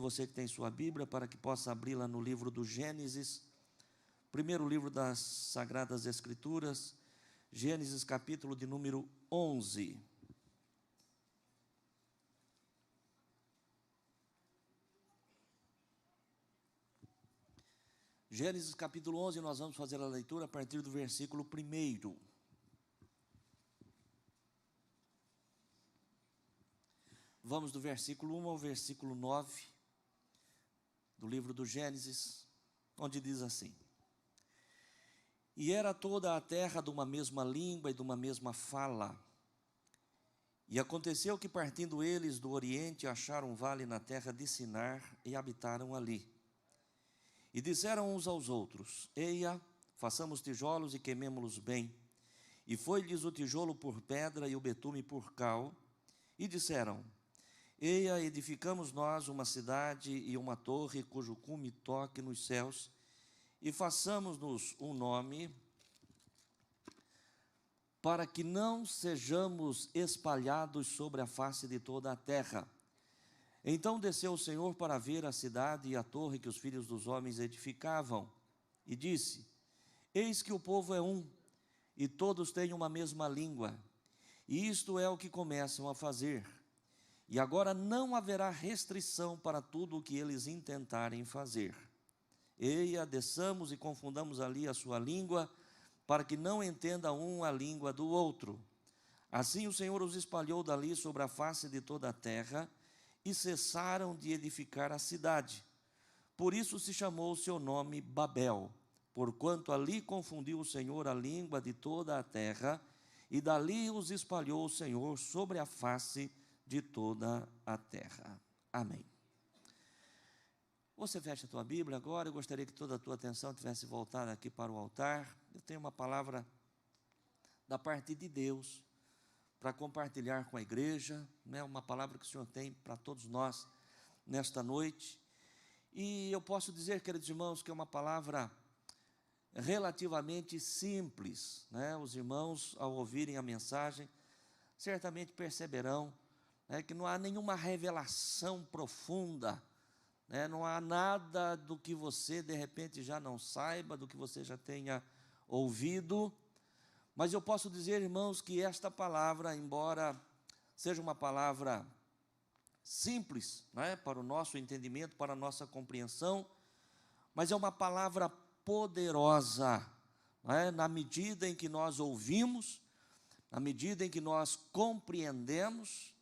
você que tem sua Bíblia para que possa abri-la no livro do Gênesis, primeiro livro das Sagradas Escrituras, Gênesis capítulo de número 11. Gênesis capítulo 11, nós vamos fazer a leitura a partir do versículo 1. Vamos do versículo 1 ao versículo 9 do livro do Gênesis, onde diz assim: E era toda a terra de uma mesma língua e de uma mesma fala. E aconteceu que, partindo eles do Oriente, acharam um vale na terra de Sinar e habitaram ali. E disseram uns aos outros: Eia, façamos tijolos e queimemo-los bem. E foi-lhes o tijolo por pedra e o betume por cal. E disseram: Eia, edificamos nós uma cidade e uma torre, cujo cume toque nos céus, e façamos-nos um nome, para que não sejamos espalhados sobre a face de toda a terra. Então desceu o Senhor para ver a cidade e a torre que os filhos dos homens edificavam, e disse: Eis que o povo é um, e todos têm uma mesma língua, e isto é o que começam a fazer. E agora não haverá restrição para tudo o que eles intentarem fazer. Eia, desçamos e confundamos ali a sua língua, para que não entenda um a língua do outro. Assim o Senhor os espalhou dali sobre a face de toda a terra, e cessaram de edificar a cidade. Por isso se chamou o seu nome Babel, porquanto ali confundiu o Senhor a língua de toda a terra, e dali os espalhou o Senhor sobre a face de toda a terra. Amém. Você fecha a tua Bíblia agora. Eu gostaria que toda a tua atenção tivesse voltada aqui para o altar. Eu tenho uma palavra da parte de Deus para compartilhar com a igreja, uma palavra que o Senhor tem para todos nós nesta noite. E eu posso dizer, queridos irmãos, que é uma palavra relativamente simples, Os irmãos, ao ouvirem a mensagem, certamente perceberão, que não há nenhuma revelação profunda, não há nada do que você de repente já não saiba, do que você já tenha ouvido. Mas eu posso dizer, irmãos, que esta palavra, embora seja uma palavra simples, para o nosso entendimento, para a nossa compreensão, mas é uma palavra poderosa, na medida em que nós ouvimos, na medida em que nós compreendemos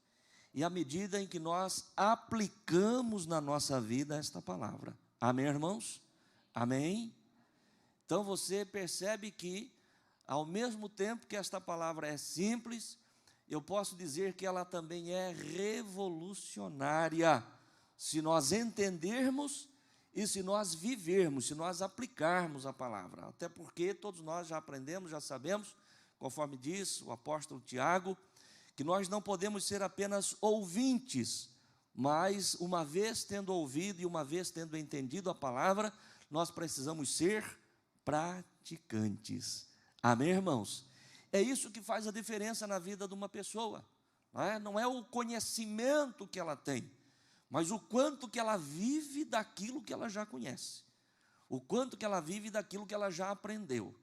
e à medida em que nós aplicamos na nossa vida esta palavra. Amém, irmãos? Amém? Então você percebe que, ao mesmo tempo que esta palavra é simples, eu posso dizer que ela também é revolucionária, se nós entendermos e se nós vivermos, se nós aplicarmos a palavra. Até porque todos nós já aprendemos, já sabemos, conforme diz o apóstolo Tiago, que nós não podemos ser apenas ouvintes, mas uma vez tendo ouvido e uma vez tendo entendido a palavra, nós precisamos ser praticantes. Amém, irmãos? É isso que faz a diferença na vida de uma pessoa. Não é o conhecimento que ela tem, mas o quanto que ela vive daquilo que ela já conhece, o quanto que ela vive daquilo que ela já aprendeu.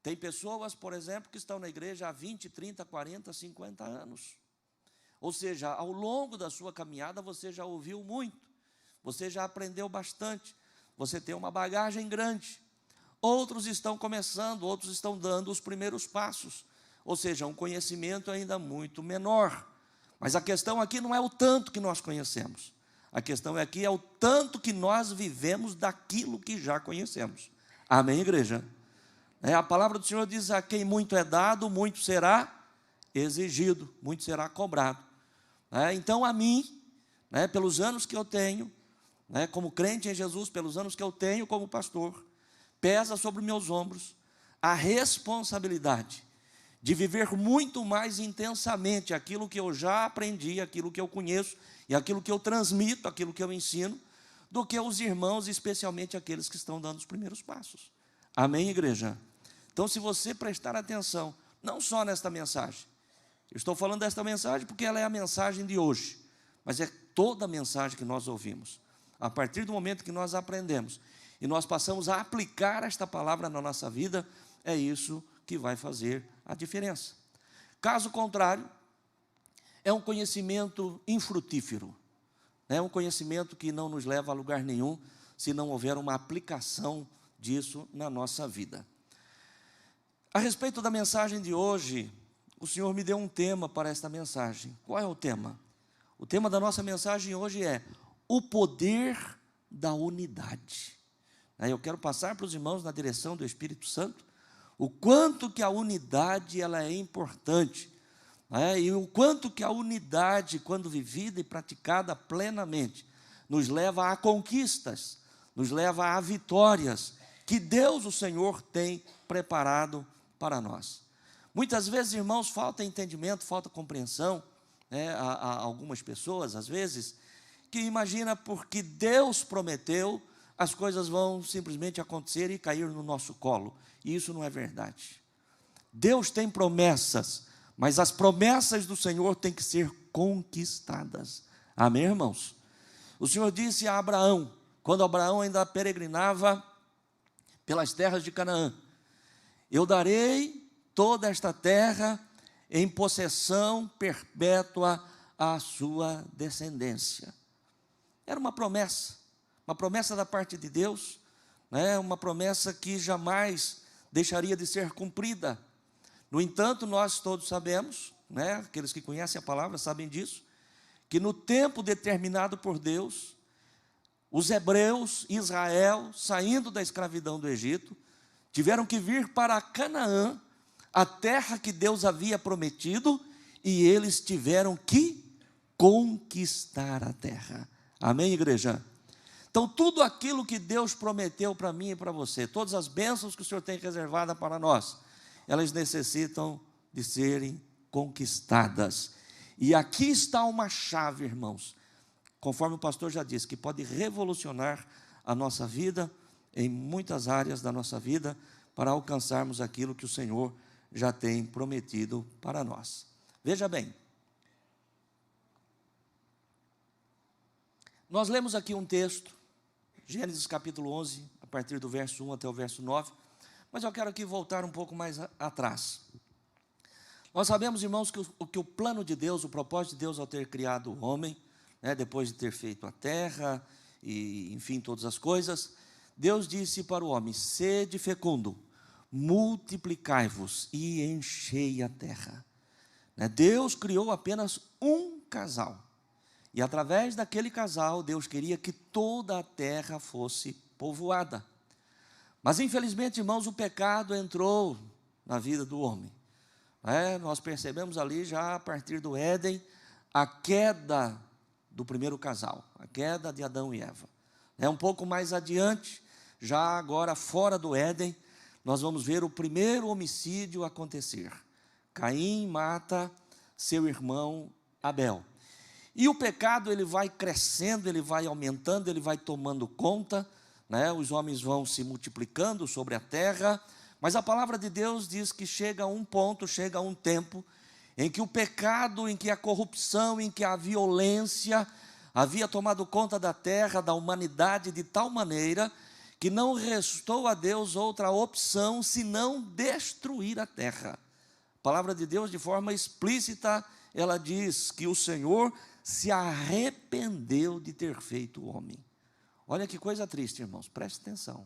Tem pessoas, por exemplo, que estão na igreja há 20, 30, 40, 50 anos. Ou seja, ao longo da sua caminhada você já ouviu muito, você já aprendeu bastante, você tem uma bagagem grande. Outros estão começando, outros estão dando os primeiros passos, ou seja, um conhecimento ainda muito menor. Mas a questão aqui não é o tanto que nós conhecemos, a questão aqui é o tanto que nós vivemos daquilo que já conhecemos. Amém, igreja? A palavra do Senhor diz: a quem muito é dado, muito será exigido, muito será cobrado. Então a mim, pelos anos que eu tenho, como crente em Jesus, pelos anos que eu tenho como pastor, pesa sobre meus ombros a responsabilidade de viver muito mais intensamente aquilo que eu já aprendi, aquilo que eu conheço e aquilo que eu transmito, aquilo que eu ensino, do que os irmãos, especialmente aqueles que estão dando os primeiros passos. Amém, igreja? Então, se você prestar atenção, não só nesta mensagem, eu estou falando desta mensagem porque ela é a mensagem de hoje, mas é toda a mensagem que nós ouvimos. A partir do momento que nós aprendemos e nós passamos a aplicar esta palavra na nossa vida, é isso que vai fazer a diferença. Caso contrário, é um conhecimento infrutífero, é um conhecimento que não nos leva a lugar nenhum, se não houver uma aplicação disso na nossa vida. A respeito da mensagem de hoje, o Senhor me deu um tema para esta mensagem. Qual é o tema? O tema da nossa mensagem hoje é o poder da unidade. Eu quero passar para os irmãos na direção do Espírito Santo o quanto que a unidade ela é importante, e o quanto que a unidade, quando vivida e praticada plenamente, nos leva a conquistas, nos leva a vitórias que Deus, o Senhor, tem preparado para nós. Muitas vezes, irmãos, falta entendimento, falta compreensão, a algumas pessoas, às vezes, que imagina porque Deus prometeu, as coisas vão simplesmente acontecer e cair no nosso colo. E isso não é verdade. Deus tem promessas, mas as promessas do Senhor têm que ser conquistadas. Amém, irmãos? O Senhor disse a Abraão, quando Abraão ainda peregrinava pelas terras de Canaã: eu darei toda esta terra em possessão perpétua à sua descendência. Era uma promessa da parte de Deus, uma promessa que jamais deixaria de ser cumprida. No entanto, nós todos sabemos, aqueles que conhecem a palavra sabem disso, que no tempo determinado por Deus, os hebreus, Israel, saindo da escravidão do Egito, tiveram que vir para Canaã, a terra que Deus havia prometido, e eles tiveram que conquistar a terra. Amém, igreja? Então, tudo aquilo que Deus prometeu para mim e para você, todas as bênçãos que o Senhor tem reservada para nós, elas necessitam de serem conquistadas. E aqui está uma chave, irmãos, conforme o pastor já disse, que pode revolucionar a nossa vida, em muitas áreas da nossa vida, para alcançarmos aquilo que o Senhor já tem prometido para nós. Veja bem, nós lemos aqui um texto, Gênesis capítulo 11, a partir do verso 1 até o verso 9, mas eu quero aqui voltar um pouco mais atrás. Nós sabemos, irmãos, que o plano de Deus, o propósito de Deus ao ter criado o homem, depois de ter feito a terra, e enfim, todas as coisas, Deus disse para o homem: sede fecundo, multiplicai-vos e enchei a terra. Deus criou apenas um casal, e através daquele casal, Deus queria que toda a terra fosse povoada. Mas infelizmente, irmãos, o pecado entrou na vida do homem. Nós percebemos ali já a partir do Éden, a queda do primeiro casal, a queda de Adão e Eva. Um pouco mais adiante, já agora fora do Éden, nós vamos ver o primeiro homicídio acontecer. Caim mata seu irmão Abel. E o pecado, ele vai crescendo, ele vai aumentando, ele vai tomando conta, os homens vão se multiplicando sobre a terra, mas a palavra de Deus diz que chega a um ponto, chega a um tempo, em que o pecado, em que a corrupção, em que a violência havia tomado conta da terra, da humanidade, de tal maneira que não restou a Deus outra opção senão destruir a terra. A palavra de Deus, de forma explícita, ela diz que o Senhor se arrependeu de ter feito o homem. Olha que coisa triste, irmãos, preste atenção.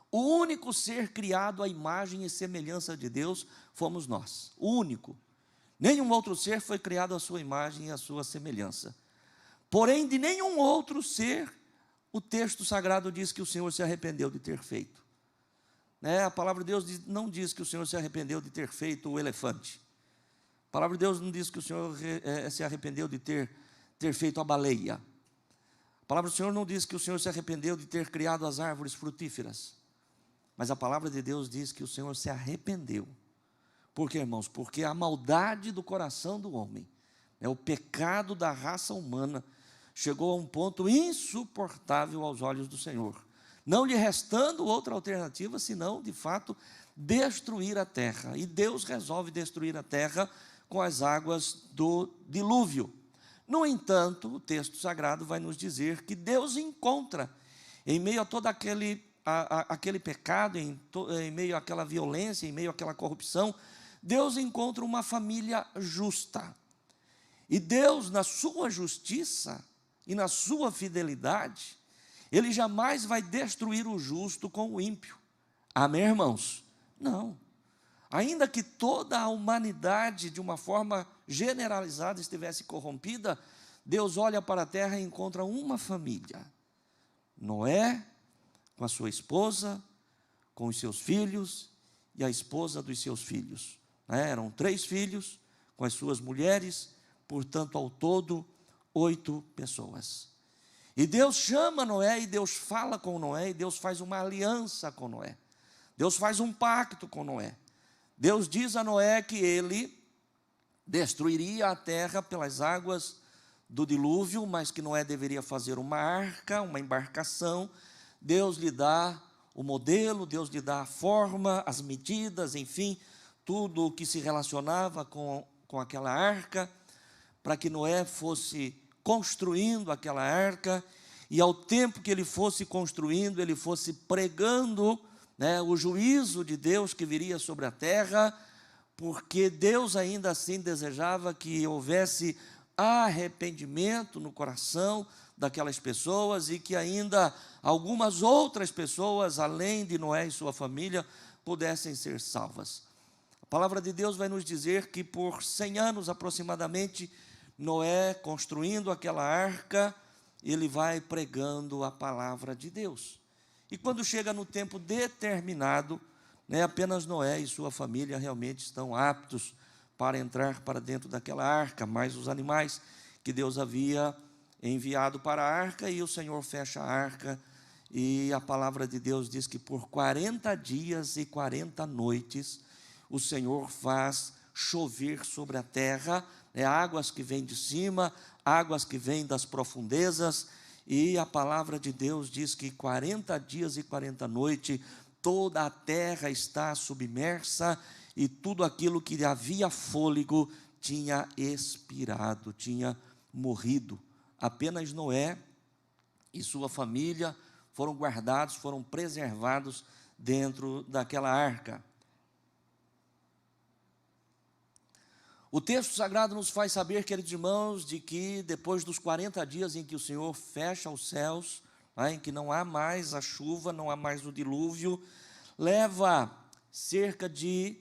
O único ser criado à imagem e semelhança de Deus fomos nós, o único. Nenhum outro ser foi criado à sua imagem e à sua semelhança. Porém, de nenhum outro ser, o texto sagrado diz que o Senhor se arrependeu de ter feito. A palavra de Deus não diz que o Senhor se arrependeu de ter feito o elefante. A palavra de Deus não diz que o Senhor se arrependeu de ter feito a baleia. A palavra do Senhor não diz que o Senhor se arrependeu de ter criado as árvores frutíferas. Mas a palavra de Deus diz que o Senhor se arrependeu. Por quê, irmãos? Porque a maldade do coração do homem, o pecado da raça humana, chegou a um ponto insuportável aos olhos do Senhor, não lhe restando outra alternativa, senão, de fato, destruir a terra. E Deus resolve destruir a terra com as águas do dilúvio. No entanto, o texto sagrado vai nos dizer que Deus encontra, em meio a todo aquele pecado, em meio àquela violência, em meio àquela corrupção, Deus encontra uma família justa. E Deus, na sua justiça e na sua fidelidade, Ele jamais vai destruir o justo com o ímpio. Amém, irmãos? Não. Ainda que toda a humanidade, de uma forma generalizada, estivesse corrompida, Deus olha para a terra e encontra uma família. Noé, com a sua esposa, com os seus filhos e a esposa dos seus filhos. Eram 3 filhos com as suas mulheres, portanto, ao todo, 8 pessoas. E Deus chama Noé, e Deus fala com Noé, e Deus faz uma aliança com Noé. Deus faz um pacto com Noé. Deus diz a Noé que ele destruiria a terra pelas águas do dilúvio, mas que Noé deveria fazer uma arca, uma embarcação. Deus lhe dá o modelo, Deus lhe dá a forma, as medidas, enfim, tudo o que se relacionava com aquela arca, para que Noé fosse construindo aquela arca, e ao tempo que ele fosse construindo, ele fosse pregando, o juízo de Deus que viria sobre a terra, porque Deus ainda assim desejava que houvesse arrependimento no coração daquelas pessoas, e que ainda algumas outras pessoas, além de Noé e sua família, pudessem ser salvas. A palavra de Deus vai nos dizer que por 100 anos aproximadamente, Noé, construindo aquela arca, ele vai pregando a palavra de Deus. E quando chega no tempo determinado, apenas Noé e sua família realmente estão aptos para entrar para dentro daquela arca, mais os animais que Deus havia enviado para a arca, e o Senhor fecha a arca, e a palavra de Deus diz que por 40 dias e 40 noites, o Senhor faz chover sobre a terra, águas que vêm de cima, águas que vêm das profundezas, e a palavra de Deus diz que 40 dias e 40 noites, toda a terra está submersa, e tudo aquilo que havia fôlego tinha expirado, tinha morrido. Apenas Noé e sua família foram guardados, foram preservados dentro daquela arca. O texto sagrado nos faz saber, queridos irmãos, de que depois dos 40 dias em que o Senhor fecha os céus, em que não há mais a chuva, não há mais o dilúvio, leva cerca de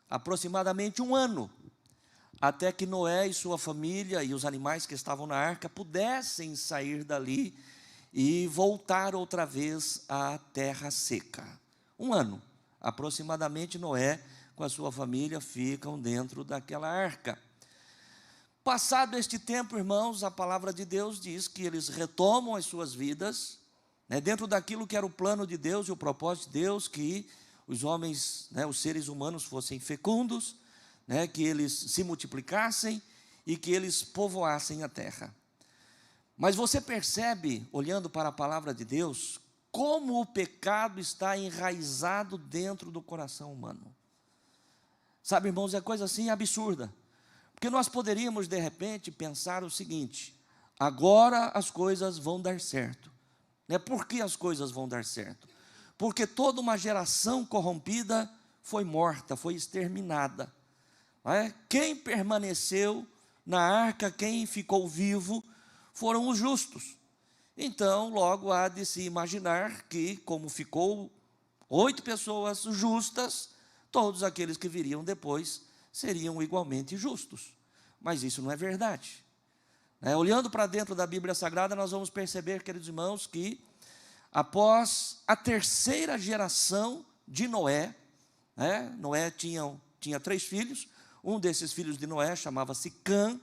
aproximadamente 1 ano, até que Noé e sua família e os animais que estavam na arca pudessem sair dali e voltar outra vez à terra seca. 1 ano, aproximadamente, Noé com a sua família ficam dentro daquela arca. Passado este tempo, irmãos, a palavra de Deus diz que eles retomam as suas vidas, dentro daquilo que era o plano de Deus e o propósito de Deus, que os homens, os seres humanos fossem fecundos, que eles se multiplicassem e que eles povoassem a terra. Mas você percebe, olhando para a palavra de Deus, como o pecado está enraizado dentro do coração humano. Sabe, irmãos, é coisa assim absurda, porque nós poderíamos de repente pensar o seguinte: agora as coisas vão dar certo. Por que as coisas vão dar certo? Porque toda uma geração corrompida foi morta, foi exterminada. Quem permaneceu na arca, quem ficou vivo, foram os justos. Então, logo há de se imaginar que, como ficou 8 pessoas justas, todos aqueles que viriam depois seriam igualmente justos. Mas isso não é verdade. Olhando para dentro da Bíblia Sagrada, nós vamos perceber, queridos irmãos, que após a 3ª geração de Noé, Noé tinha 3 filhos, um desses filhos de Noé chamava-se Cã,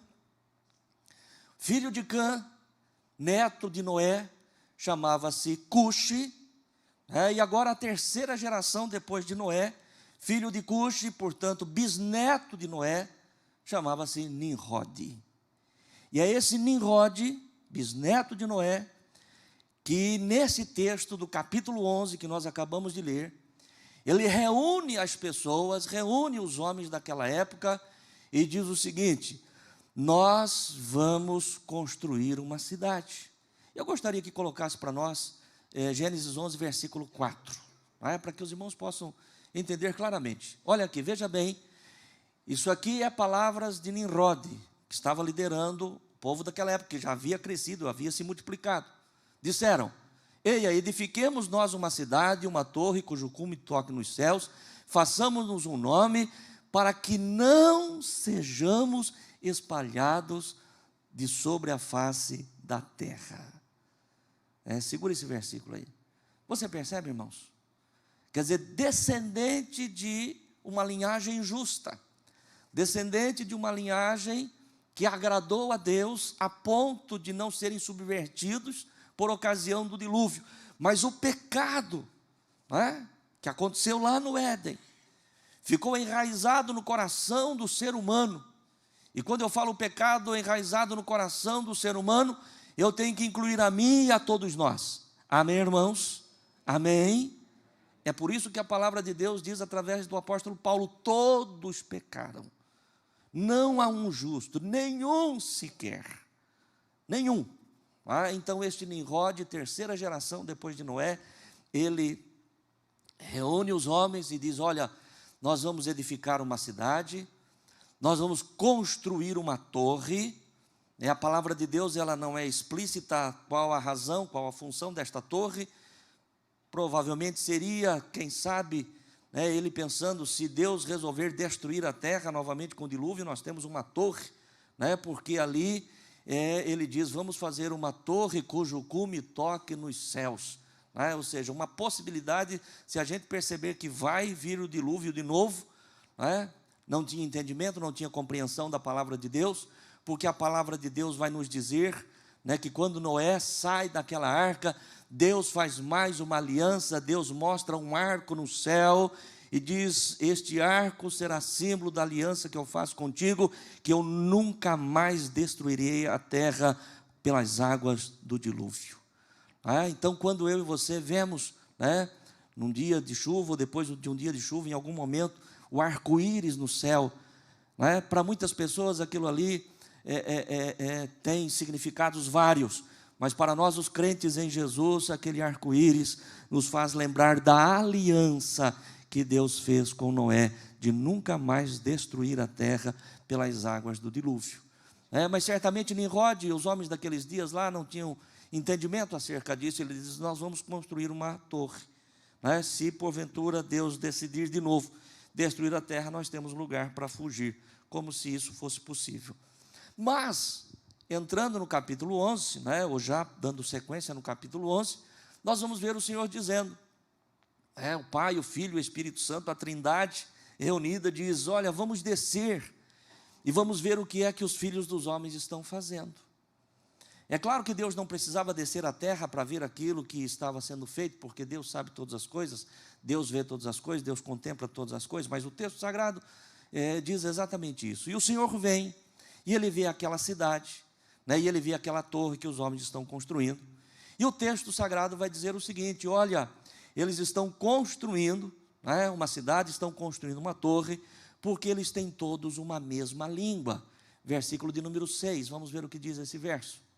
filho de Cã, neto de Noé, chamava-se Cuxi, e agora a 3ª geração depois de Noé, filho de Cuxi, portanto, bisneto de Noé, chamava-se Nimrod. E é esse Nimrod, bisneto de Noé, que nesse texto do capítulo 11, que nós acabamos de ler, ele reúne as pessoas, reúne os homens daquela época, e diz o seguinte: nós vamos construir uma cidade. Eu gostaria que colocasse para nós Gênesis 11, versículo 4, para que os irmãos possam entender claramente. Olha aqui, veja bem, isso aqui é palavras de Nimrod, que estava liderando o povo daquela época, que já havia crescido, havia se multiplicado. Disseram: eia, edifiquemos nós uma cidade, uma torre, cujo cume toque nos céus, façamos-nos um nome, para que não sejamos espalhados de sobre a face da terra. Segura esse versículo aí. Você percebe, irmãos? Quer dizer, descendente de uma linhagem justa, descendente de uma linhagem que agradou a Deus a ponto de não serem subvertidos por ocasião do dilúvio. Mas o pecado, que aconteceu lá no Éden, ficou enraizado no coração do ser humano. E quando eu falo pecado enraizado no coração do ser humano, eu tenho que incluir a mim e a todos nós. Amém, irmãos? Amém? É por isso que a palavra de Deus diz através do apóstolo Paulo: todos pecaram. Não há um justo, nenhum sequer. Nenhum. Então este Nimrod, terceira geração depois de Noé, ele reúne os homens e diz: olha, nós vamos edificar uma cidade, nós vamos construir uma torre. A palavra de Deus, ela não é explícita qual a razão, qual a função desta torre. Provavelmente seria, quem sabe, ele pensando, se Deus resolver destruir a terra novamente com o dilúvio, nós temos uma torre, porque ali ele diz: vamos fazer uma torre cujo cume toque nos céus. Ou seja, uma possibilidade, se a gente perceber que vai vir o dilúvio de novo, não tinha entendimento, não tinha compreensão da palavra de Deus, porque a palavra de Deus vai nos dizer que quando Noé sai daquela arca, Deus faz mais uma aliança, Deus mostra um arco no céu e diz: este arco será símbolo da aliança que eu faço contigo, que eu nunca mais destruirei a terra pelas águas do dilúvio. Então, quando eu e você vemos, num dia de chuva, ou depois de um dia de chuva, em algum momento, o arco-íris no céu, para muitas pessoas aquilo ali tem significados vários, mas para nós os crentes em Jesus, aquele arco-íris nos faz lembrar da aliança que Deus fez com Noé, de nunca mais destruir a terra pelas águas do dilúvio. Mas certamente Nimrod e os homens daqueles dias lá não tinham entendimento acerca disso. Ele diz: nós vamos construir uma torre, se porventura Deus decidir de novo destruir a terra, nós temos lugar para fugir, como se isso fosse possível. Mas, entrando no capítulo 11, ou já dando sequência no capítulo 11, nós vamos ver o Senhor dizendo, o Pai, o Filho, o Espírito Santo, a Trindade reunida, diz: olha, vamos descer e vamos ver o que é que os filhos dos homens estão fazendo. É claro que Deus não precisava descer à terra para ver aquilo que estava sendo feito, porque Deus sabe todas as coisas, Deus vê todas as coisas, Deus contempla todas as coisas, mas o texto sagrado diz exatamente isso. E o Senhor vem, e Ele vê aquela cidade, e Ele vê aquela torre que os homens estão construindo, e o texto sagrado vai dizer o seguinte: olha, eles estão construindo uma cidade, estão construindo uma torre, porque eles têm todos uma mesma língua. Versículo de número 6, vamos ver o que diz esse verso.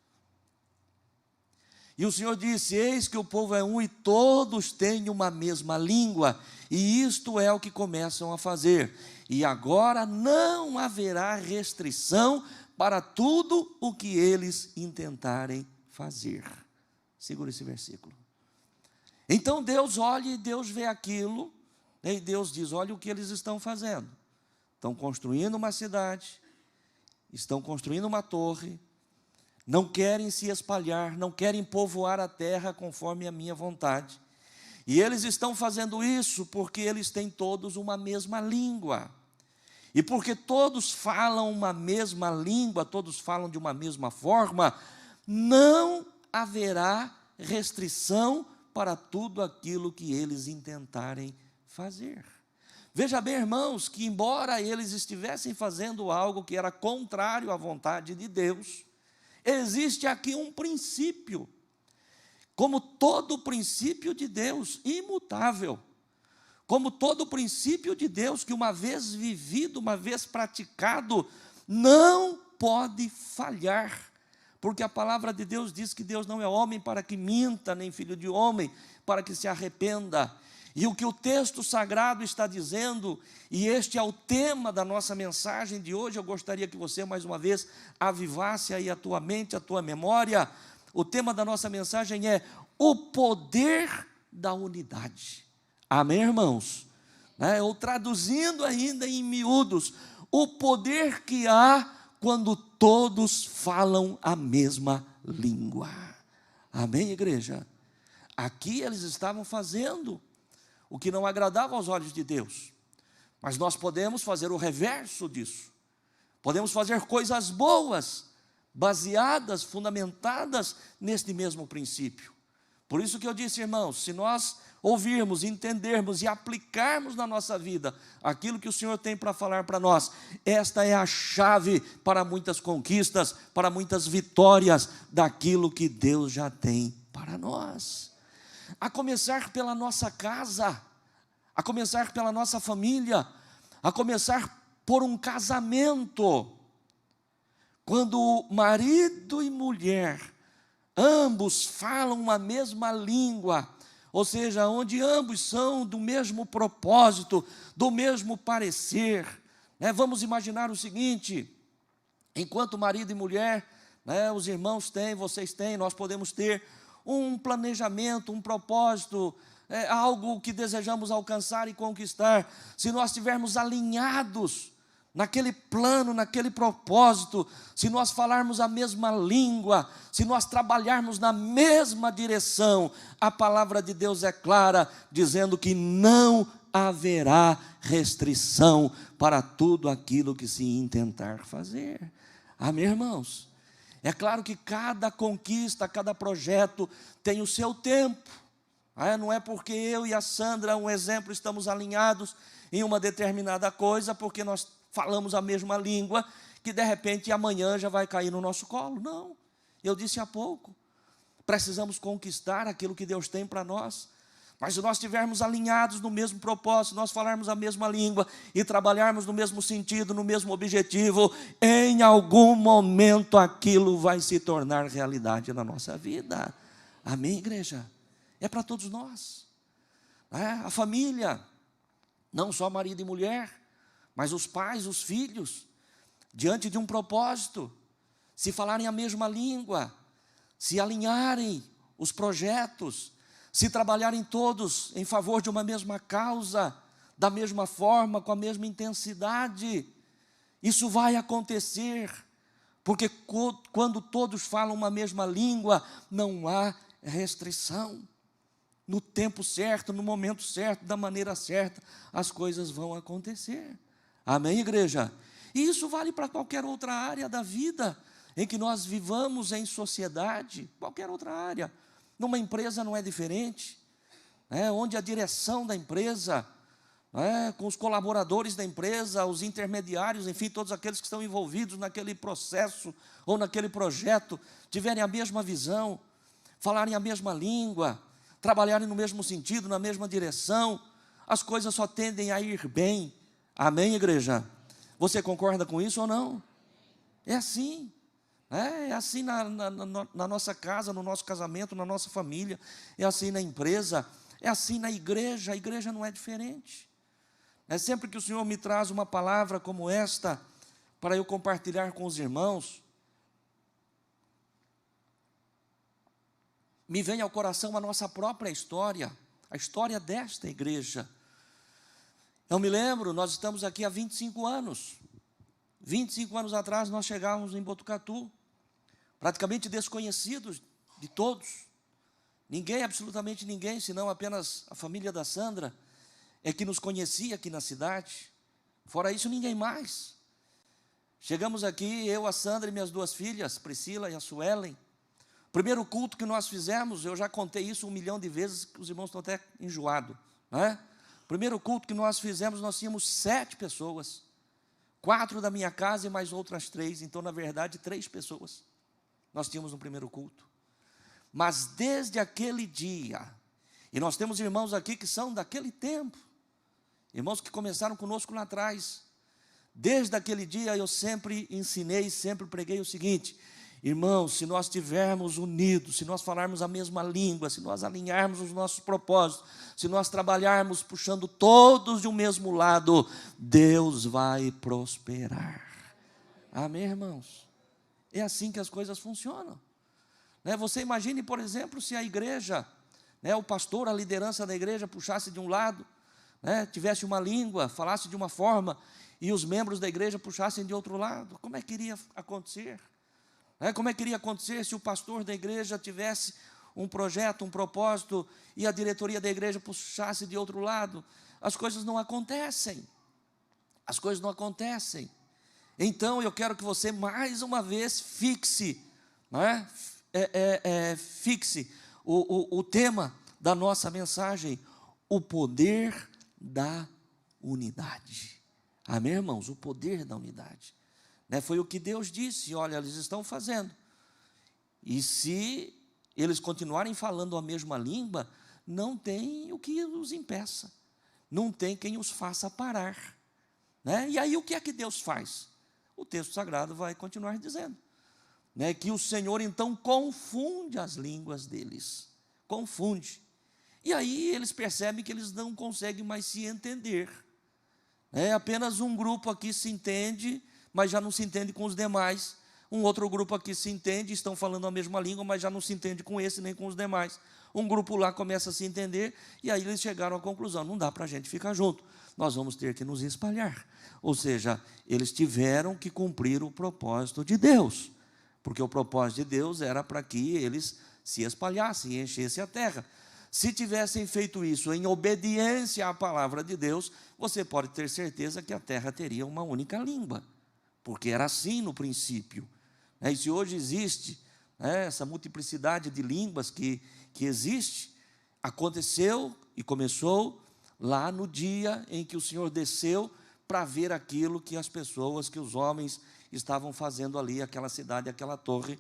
E o Senhor disse: eis que o povo é um e todos têm uma mesma língua, e isto é o que começam a fazer. E agora não haverá restrição para tudo o que eles intentarem fazer. Segura esse versículo. Então Deus olha e Deus vê aquilo, e Deus diz: olha o que eles estão fazendo. Estão construindo uma cidade, estão construindo uma torre, não querem se espalhar, não querem povoar a terra conforme a minha vontade. E eles estão fazendo isso porque eles têm todos uma mesma língua. E porque todos falam uma mesma língua, todos falam de uma mesma forma, não haverá restrição para tudo aquilo que eles intentarem fazer. Veja bem, irmãos, que embora eles estivessem fazendo algo que era contrário à vontade de Deus, existe aqui um princípio, como todo princípio de Deus, imutável, como todo princípio de Deus que uma vez vivido, uma vez praticado, não pode falhar, porque a palavra de Deus diz que Deus não é homem para que minta, nem filho de homem para que se arrependa. E o que o texto sagrado está dizendo, e este é o tema da nossa mensagem de hoje, eu gostaria que você mais uma vez avivasse aí a tua mente, a tua memória. O tema da nossa mensagem é o poder da unidade. Amém, irmãos? Ou traduzindo ainda em miúdos, o poder que há quando todos falam a mesma língua. Amém, igreja? Aqui eles estavam fazendo o que não agradava aos olhos de Deus, mas nós podemos fazer o reverso disso. Podemos fazer coisas boas, baseadas, fundamentadas neste mesmo princípio. Por isso que eu disse, irmãos, se nós ouvirmos, entendermos e aplicarmos na nossa vida aquilo que o Senhor tem para falar para nós, esta é a chave para muitas conquistas, para muitas vitórias daquilo que Deus já tem para nós. A começar pela nossa casa, a começar pela nossa família, a começar por um casamento. Quando marido e mulher, ambos falam a mesma língua, ou seja, onde ambos são do mesmo propósito, do mesmo parecer, vamos imaginar o seguinte: enquanto marido e mulher, os irmãos têm, vocês têm, nós podemos ter um planejamento, um propósito, algo que desejamos alcançar e conquistar. Se nós estivermos alinhados naquele plano, naquele propósito, se nós falarmos a mesma língua, se nós trabalharmos na mesma direção, a palavra de Deus é clara, dizendo que não haverá restrição para tudo aquilo que se intentar fazer. Amém, irmãos? É claro que cada conquista, cada projeto tem o seu tempo. Não é porque eu e a Sandra, um exemplo, estamos alinhados em uma determinada coisa, porque nós falamos a mesma língua, que de repente amanhã já vai cair no nosso colo. Não, eu disse há pouco, precisamos conquistar aquilo que Deus tem para nós. Mas se nós estivermos alinhados no mesmo propósito, nós falarmos a mesma língua e trabalharmos no mesmo sentido, no mesmo objetivo, em algum momento aquilo vai se tornar realidade na nossa vida. Amém, igreja? É para todos nós. A família, não só marido e mulher, mas os pais, os filhos, diante de um propósito, se falarem a mesma língua, se alinharem os projetos, se trabalharem todos em favor de uma mesma causa, da mesma forma, com a mesma intensidade, isso vai acontecer, porque quando todos falam uma mesma língua, não há restrição. No tempo certo, no momento certo, da maneira certa, as coisas vão acontecer. Amém, igreja? E isso vale para qualquer outra área da vida em que nós vivamos em sociedade, qualquer outra área. Numa empresa não é diferente, onde a direção da empresa, com os colaboradores da empresa, os intermediários, enfim, todos aqueles que estão envolvidos naquele processo ou naquele projeto, tiverem a mesma visão, falarem a mesma língua, trabalharem no mesmo sentido, na mesma direção, as coisas só tendem a ir bem. Amém, igreja? Você concorda com isso ou não? É assim. É assim na nossa casa, no nosso casamento, na nossa família, é assim na empresa, é assim na igreja. A igreja não é diferente. Sempre que o Senhor me traz uma palavra como esta, para eu compartilhar com os irmãos, me vem ao coração a nossa própria história, a história desta igreja. Eu me lembro, nós estamos aqui há 25 anos. 25 anos atrás nós chegávamos em Botucatu, praticamente desconhecidos de todos. Ninguém, absolutamente ninguém, senão apenas a família da Sandra, é que nos conhecia aqui na cidade. Fora isso, ninguém mais. Chegamos aqui, eu, a Sandra e minhas duas filhas, Priscila e a Suelen. Primeiro culto que nós fizemos, eu já contei isso 1 milhão de vezes, os irmãos estão até enjoados. Primeiro culto que nós fizemos, nós tínhamos 7 pessoas. 4 da minha casa e mais outras 3, então na verdade 3 pessoas nós tínhamos no primeiro culto. Mas desde aquele dia, e nós temos irmãos aqui que são daquele tempo, irmãos que começaram conosco lá atrás, Desde aquele dia eu sempre ensinei, sempre preguei o seguinte: irmãos, se nós estivermos unidos, se nós falarmos a mesma língua, se nós alinharmos os nossos propósitos, se nós trabalharmos puxando todos de um mesmo lado, Deus vai prosperar. Amém, irmãos? É assim que as coisas funcionam. Você imagine, por exemplo, se a igreja, o pastor, a liderança da igreja puxasse de um lado, tivesse uma língua, falasse de uma forma, e os membros da igreja puxassem de outro lado. Como é que iria acontecer? Como é que iria acontecer se o pastor da igreja tivesse um projeto, um propósito, e a diretoria da igreja puxasse de outro lado? As coisas não acontecem. As coisas não acontecem. Então eu quero que você mais uma vez fixe, fixe o tema da nossa mensagem: o poder da unidade. Amém, irmãos? O poder da unidade. Foi o que Deus disse: olha, eles estão fazendo, e se eles continuarem falando a mesma língua, não tem o que os impeça, não tem quem os faça parar. E aí o que é que Deus faz? O texto sagrado vai continuar dizendo, que o Senhor então confunde as línguas deles, confunde, e aí eles percebem que eles não conseguem mais se entender. Apenas um grupo aqui se entende, mas já não se entende com os demais. Um outro grupo aqui se entende, estão falando a mesma língua, mas já não se entende com esse nem com os demais. Um grupo lá começa a se entender, e aí eles chegaram à conclusão: não dá para a gente ficar junto, nós vamos ter que nos espalhar. Ou seja, eles tiveram que cumprir o propósito de Deus, porque o propósito de Deus era para que eles se espalhassem e enchessem a terra. Se tivessem feito isso em obediência à palavra de Deus, você pode ter certeza que a terra teria uma única língua, porque era assim no princípio. E se hoje existe essa multiplicidade de línguas que existe, aconteceu e começou lá no dia em que o Senhor desceu para ver aquilo que as pessoas, que os homens estavam fazendo ali, aquela cidade, aquela torre,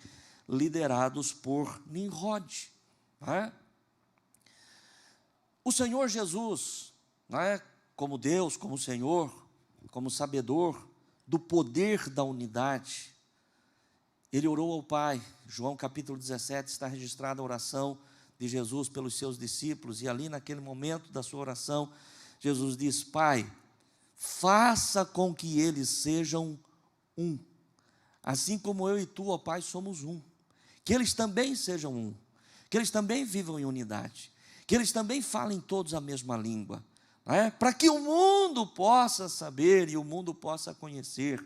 liderados por Nimrod. O Senhor Jesus, como Deus, como Senhor, como sabedor do poder da unidade, Ele orou ao Pai. João capítulo 17 está registrada a oração de Jesus pelos seus discípulos, e ali naquele momento da sua oração, Jesus diz: Pai, faça com que eles sejam um, assim como eu e tu, ó Pai, somos um. Que eles também sejam um, que eles também vivam em unidade, que eles também falem todos a mesma língua, para que o mundo possa saber e o mundo possa conhecer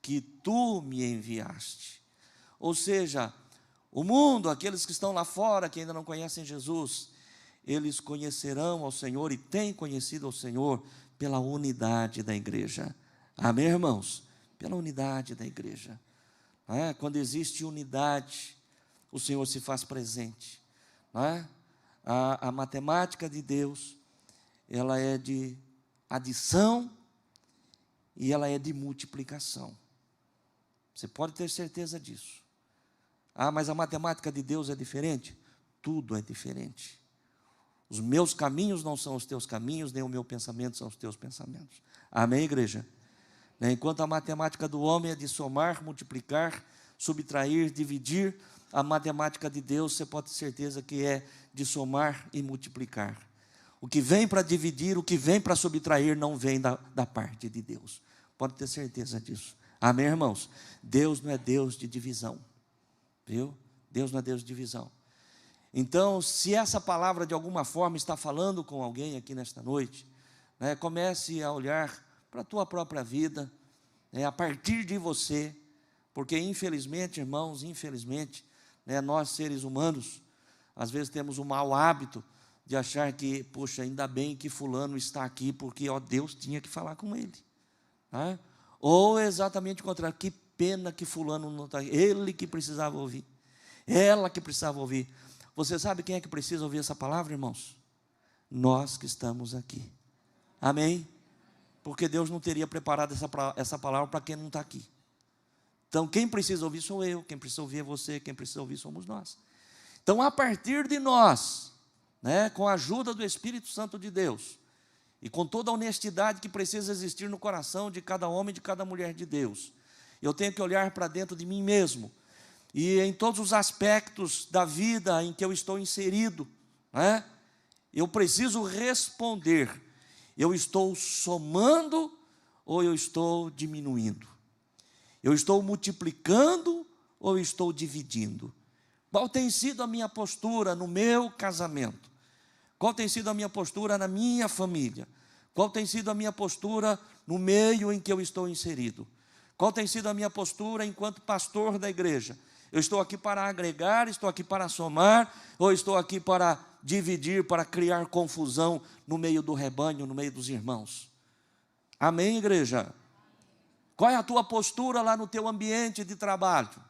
que tu me enviaste. Ou seja, o mundo, aqueles que estão lá fora, que ainda não conhecem Jesus, eles conhecerão ao Senhor e têm conhecido ao Senhor pela unidade da igreja. Amém, irmãos? Pela unidade da igreja. Quando existe unidade, o Senhor se faz presente. A matemática de Deus, ela é de adição e ela é de multiplicação. Você pode ter certeza disso. Mas a matemática de Deus é diferente? Tudo é diferente. Os meus caminhos não são os teus caminhos, nem o meu pensamento são os teus pensamentos. Amém, igreja? Enquanto a matemática do homem é de somar, multiplicar, subtrair, dividir, a matemática de Deus, você pode ter certeza que é de somar e multiplicar. O que vem para dividir, o que vem para subtrair, não vem da parte de Deus. Pode ter certeza disso. Amém, irmãos? Deus não é Deus de divisão. Viu? Deus não é Deus de divisão. Então, se essa palavra de alguma forma está falando com alguém aqui nesta noite, comece a olhar para a tua própria vida, a partir de você, porque infelizmente, irmãos, infelizmente, nós seres humanos, às vezes temos o mau hábito de achar que, poxa, ainda bem que fulano está aqui, porque Deus tinha que falar com ele. Ou exatamente o contrário, que pena que fulano não está aqui, ele que precisava ouvir, ela que precisava ouvir. Você sabe quem é que precisa ouvir essa palavra, irmãos? Nós que estamos aqui. Amém? Porque Deus não teria preparado essa palavra para quem não está aqui. Então, quem precisa ouvir sou eu, quem precisa ouvir é você, quem precisa ouvir somos nós. Então, a partir de nós, com a ajuda do Espírito Santo de Deus, e com toda a honestidade que precisa existir no coração de cada homem e de cada mulher de Deus, eu tenho que olhar para dentro de mim mesmo, e em todos os aspectos da vida em que eu estou inserido, né, eu preciso responder: eu estou somando ou eu estou diminuindo? Eu estou multiplicando ou eu estou dividindo? Qual tem sido a minha postura no meu casamento? Qual tem sido a minha postura na minha família? Qual tem sido a minha postura no meio em que eu estou inserido? Qual tem sido a minha postura enquanto pastor da igreja? Eu estou aqui para agregar, estou aqui para somar, ou estou aqui para dividir, para criar confusão no meio do rebanho, no meio dos irmãos? Amém, igreja? Qual é a tua postura lá no teu ambiente de trabalho?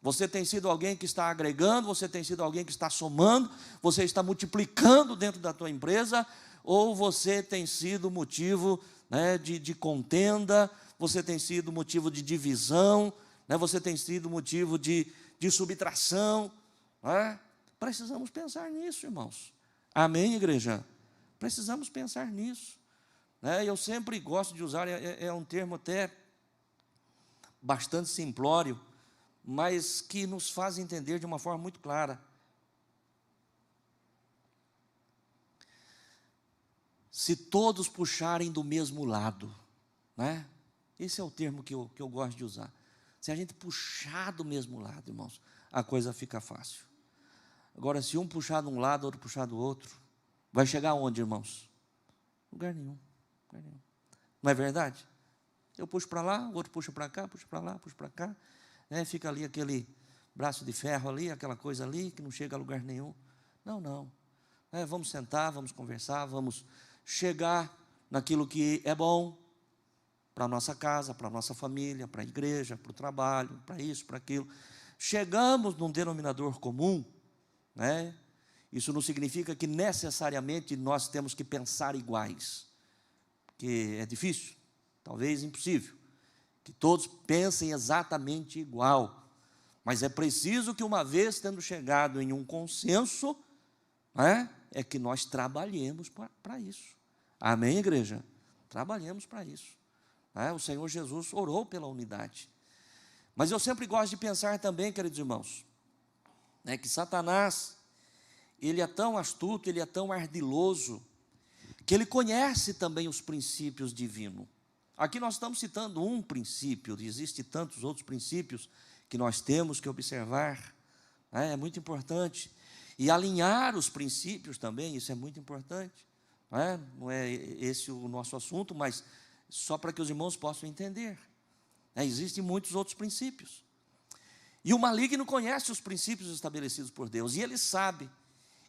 Você tem sido alguém que está agregando, você tem sido alguém que está somando, você está multiplicando dentro da tua empresa, ou você tem sido motivo, né, de contenda, você tem sido motivo de divisão, né, você tem sido motivo de subtração, né? Precisamos pensar nisso, irmãos. Amém, igreja? Precisamos pensar nisso. Eu sempre gosto de usar, é um termo até bastante simplório, mas que nos faz entender de uma forma muito clara. Se todos puxarem do mesmo lado, né? Esse é o termo que eu gosto de usar. Se a gente puxar do mesmo lado, irmãos, a coisa fica fácil. Agora, se um puxar de um lado, outro puxar do outro, vai chegar aonde, irmãos? Lugar nenhum. Não é verdade? Eu puxo para lá, o outro puxa para cá, puxa para lá, puxa para cá, né? Fica ali aquele braço de ferro ali, aquela coisa ali, que não chega a lugar nenhum. Não. Vamos sentar, vamos conversar, vamos chegar naquilo que é bom para a nossa casa, para a nossa família, para a igreja, para o trabalho, para isso, para aquilo. Chegamos num denominador comum, né? Isso não significa que necessariamente nós temos que pensar iguais, que é difícil, talvez impossível, que todos pensem exatamente igual, mas é preciso que, uma vez tendo chegado em um consenso, é que nós trabalhemos para isso. Amém, igreja? Trabalhemos para isso. O Senhor Jesus orou pela unidade. Mas eu sempre gosto de pensar também, queridos irmãos, que Satanás, ele é tão astuto, ele é tão ardiloso, que ele conhece também os princípios divinos. Aqui nós estamos citando um princípio, existem tantos outros princípios que nós temos que observar, é muito importante. E alinhar os princípios também, isso é muito importante. Não é esse o nosso assunto, mas só para que os irmãos possam entender. Existem muitos outros princípios. E o maligno conhece os princípios estabelecidos por Deus, e ele sabe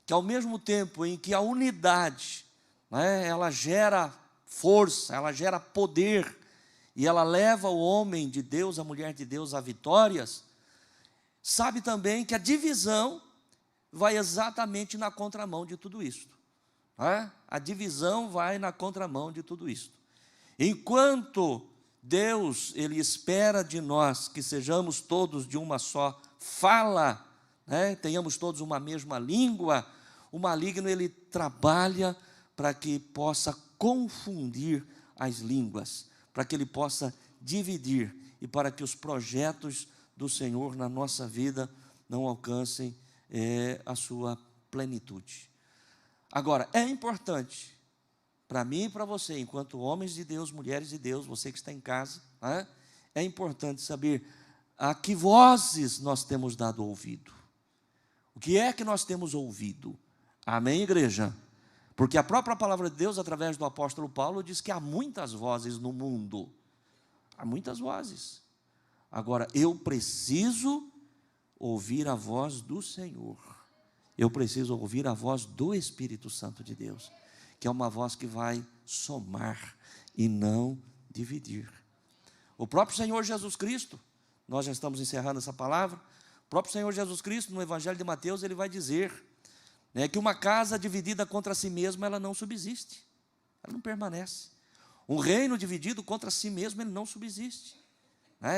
que, ao mesmo tempo em que a unidade, ela gera força, ela gera poder, e ela leva o homem de Deus, a mulher de Deus a vitórias, sabe também que a divisão vai exatamente na contramão de tudo isso. A divisão vai na contramão de tudo isso. Enquanto Deus, ele espera de nós que sejamos todos de uma só fala, tenhamos todos uma mesma língua, o maligno, ele trabalha para que possa confundir as línguas, para que ele possa dividir e para que os projetos do Senhor na nossa vida não alcancem a sua plenitude. Agora, é importante para mim e para você, enquanto homens de Deus, mulheres de Deus, você que está em casa, é importante saber a que vozes nós temos dado ouvido. O que é que nós temos ouvido? Amém, igreja? Porque a própria palavra de Deus, através do apóstolo Paulo, diz que há muitas vozes no mundo. Há muitas vozes. Agora, eu preciso ouvir a voz do Senhor. Eu preciso ouvir a voz do Espírito Santo de Deus, que é uma voz que vai somar e não dividir. O próprio Senhor Jesus Cristo, nós já estamos encerrando essa palavra, o próprio Senhor Jesus Cristo, no Evangelho de Mateus, ele vai dizer que uma casa dividida contra si mesma, ela não subsiste, ela não permanece. Um reino dividido contra si mesmo, ele não subsiste,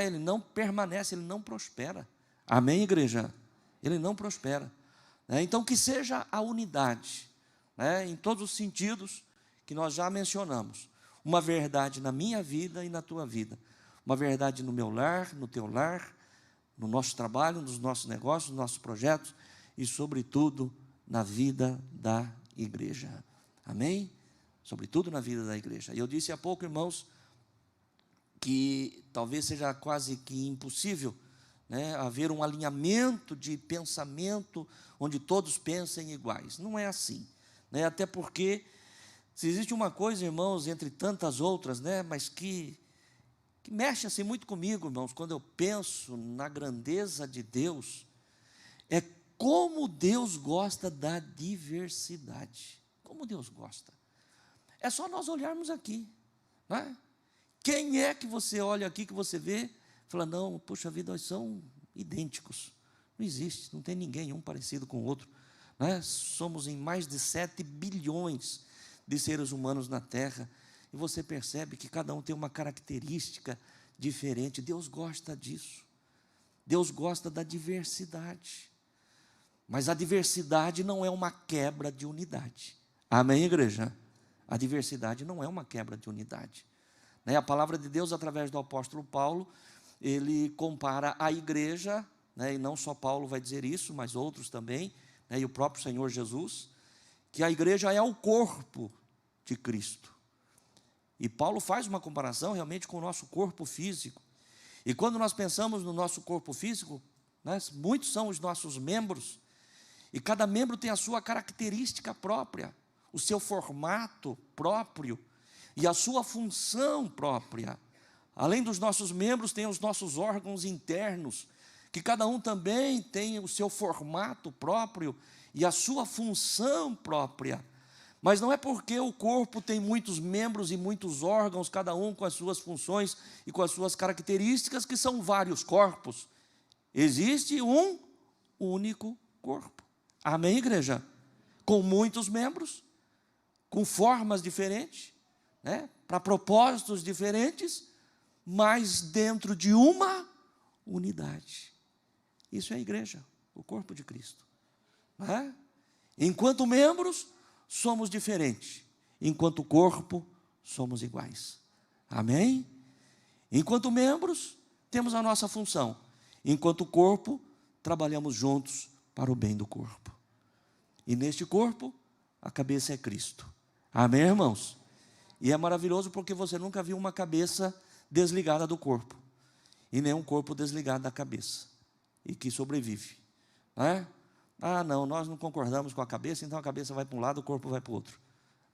ele não permanece, ele não prospera. Amém, igreja? Ele não prospera. Então, que seja a unidade, em todos os sentidos, que nós já mencionamos. Uma verdade na minha vida e na tua vida. Uma verdade no meu lar, no teu lar, no nosso trabalho, nos nossos negócios, nos nossos projetos e, sobretudo, na vida da igreja. Amém? Sobretudo na vida da igreja. E eu disse há pouco, irmãos, que talvez seja quase que impossível, né, haver um alinhamento de pensamento onde todos pensem iguais. Não é assim, né? Até porque, se existe uma coisa, irmãos, entre tantas outras, né, mas que mexe assim muito comigo, irmãos, quando eu penso na grandeza de Deus, é como Deus gosta da diversidade. Como Deus gosta. É só nós olharmos aqui, né? Quem é que você olha aqui, que você vê, fala, não, puxa vida, nós são idênticos. Não existe, não tem ninguém um parecido com o outro, né? Somos em mais de 7 bilhões de seres humanos na Terra, e você percebe que cada um tem uma característica diferente. Deus gosta disso. Deus gosta da diversidade. Mas a diversidade não é uma quebra de unidade. Amém, igreja? A diversidade não é uma quebra de unidade. A palavra de Deus, através do apóstolo Paulo, ele compara a igreja, e não só Paulo vai dizer isso, mas outros também, e o próprio Senhor Jesus, que a igreja é o corpo de Cristo. E Paulo faz uma comparação realmente com o nosso corpo físico. E quando nós pensamos no nosso corpo físico, muitos são os nossos membros, e cada membro tem a sua característica própria, o seu formato próprio e a sua função própria. Além dos nossos membros, tem os nossos órgãos internos, que cada um também tem o seu formato próprio e a sua função própria. Mas não é porque o corpo tem muitos membros e muitos órgãos, cada um com as suas funções e com as suas características, que são vários corpos. Existe um único corpo. Amém, igreja? Com muitos membros, com formas diferentes, para propósitos diferentes, mas dentro de uma unidade. Isso é a igreja, o corpo de Cristo. Enquanto membros, somos diferentes. Enquanto corpo, somos iguais. Amém? Enquanto membros, temos a nossa função. Enquanto corpo, trabalhamos juntos para o bem do corpo. E neste corpo, a cabeça é Cristo. Amém, irmãos? E é maravilhoso porque você nunca viu uma cabeça desligada do corpo. E nem um corpo desligado da cabeça. E que sobrevive. Ah, não, nós não concordamos com a cabeça, então a cabeça vai para um lado, o corpo vai para o outro.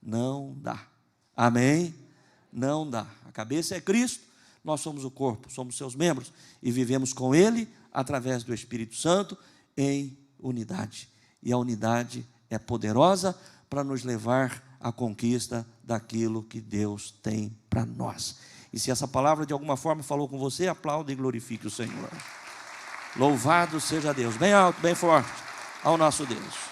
Não dá. Amém? Não dá. A cabeça é Cristo, nós somos o corpo, somos seus membros, e vivemos com Ele, através do Espírito Santo, em unidade. E a unidade é poderosa para nos levar à conquista daquilo que Deus tem para nós. E se essa palavra de alguma forma falou com você, aplaude e glorifique o Senhor. Louvado seja Deus. Bem alto, bem forte ao nosso Deus.